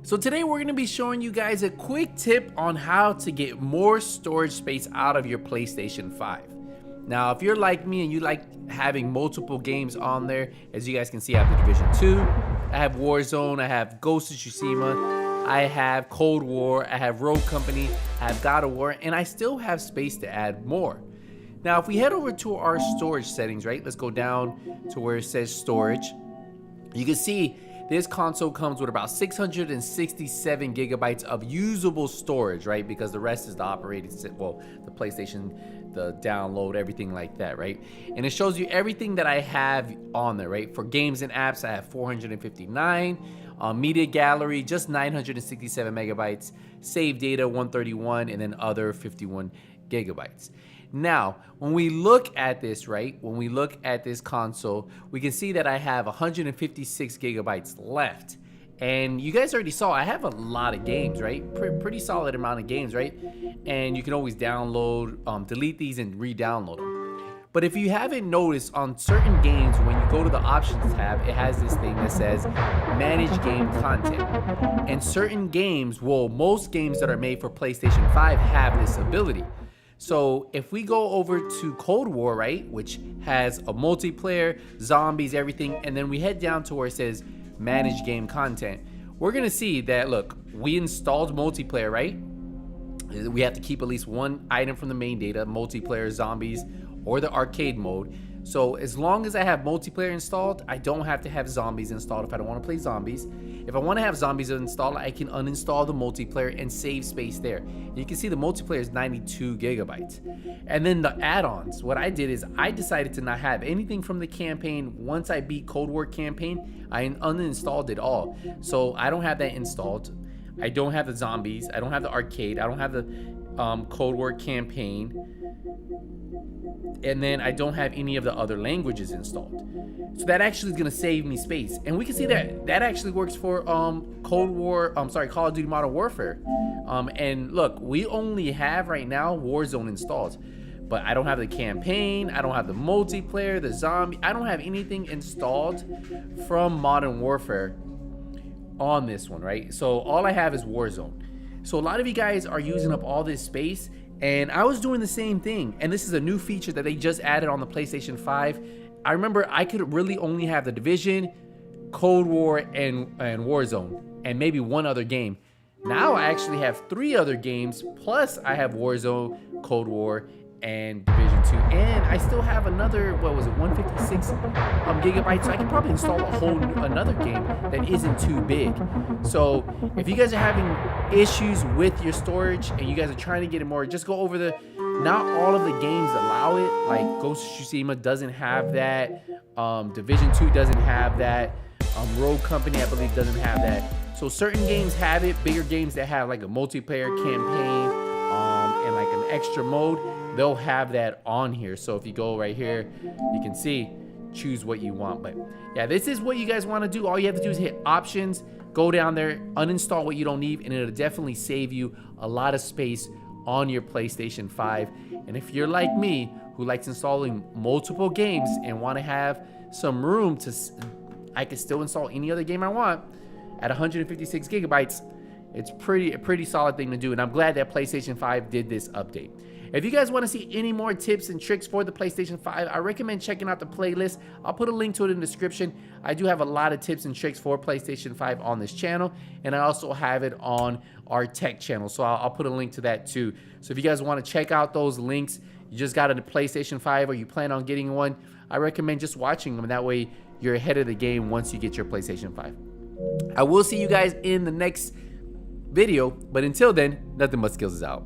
So today we're going to be showing you guys a quick tip on how to get more storage space out of your PlayStation 5. Now, if you're like me and you like having multiple games on there, as you guys can see, I have the Division 2, I have Warzone, I have Ghost of Tsushima, I have Cold War, I have Rogue Company, I have God of War, and I still have space to add more. Now, if we head over to our storage settings, right, let's go down to where it says storage. You can see this console comes with about 667 gigabytes of usable storage, right? Because the rest is the operating system, well, the PlayStation, the download, everything like that, right? And it shows you everything that I have on there, right? For games and apps, I have 459. Media gallery, just 967 megabytes. Save data, 131, and then other 51 gigabytes. Now, when we look at this, right, when we look at this console, we can see that I have 156 gigabytes left. And you guys already saw, I have a lot of games, right? Pretty solid amount of games, right? And you can always download, delete these and re-download them. But if you haven't noticed, on certain games, when you go to the options tab, it has this thing that says manage game content. And certain games, well, most games that are made for PlayStation 5 have this ability. So if we go over to Cold War, right, which has a multiplayer, zombies, everything, and then we head down to where it says manage game content, we're gonna see that, look, we installed multiplayer, right? We have to keep at least one item from the main data, multiplayer, zombies, or the arcade mode. So as long as I have multiplayer installed, I don't have to have zombies installed if I don't want to play zombies. If I want to have zombies installed, I can uninstall the multiplayer and save space there. You can see the multiplayer is 92 gigabytes. And then the add-ons, what I did is I decided to not have anything from the campaign. Once I beat Cold War campaign, I uninstalled it all. So I don't have that installed. I don't have the zombies. I don't have the arcade. I don't have the Cold War campaign. And then I don't have any of the other languages installed. So that actually is gonna save me space. And we can see that that actually works for Call of Duty Modern Warfare. And look, we only have right now Warzone installed. But I don't have the campaign, I don't have the multiplayer, the zombie, I don't have anything installed from Modern Warfare on this one, right? So all I have is Warzone. So a lot of you guys are using up all this space, and I was doing the same thing. And this is a new feature that they just added on the PlayStation 5. I remember I could really only have the Division, Cold War, and Warzone, and maybe one other game. Now I actually have 3 other games, plus I have Warzone, Cold War, and Division 2, and I still have another, what was it, 156 gigabytes, so I can probably install another game that isn't too big. So if you guys are having issues with your storage and you guys are trying to get it more, just go over not all of the games allow it, like Ghost of Tsushima doesn't have that, Division 2 doesn't have that, Rogue Company I believe doesn't have that. So certain games have it, bigger games that have like a multiplayer campaign and like an extra mode, they'll have that on here. So if you go right here, you can see, choose what you want. But yeah, this is what you guys want to do. All you have to do is hit options, go down there, uninstall what you don't need, and it'll definitely save you a lot of space on your PlayStation 5. And if you're like me, who likes installing multiple games and want to have some room to, I can still install any other game I want at 156 gigabytes, it's a pretty solid thing to do. And I'm glad that PlayStation 5 did this update. If you guys want to see any more tips and tricks for the PlayStation 5, I recommend checking out the playlist. I'll put a link to it in the description. I do have a lot of tips and tricks for PlayStation 5 on this channel, and I also have it on our tech channel, so I'll put a link to that too. So if you guys want to check out those links, you just got a PlayStation 5 or you plan on getting one, I recommend just watching them. That way you're ahead of the game once you get your PlayStation 5. I will see you guys in the next video, but until then, nothing but skills is out.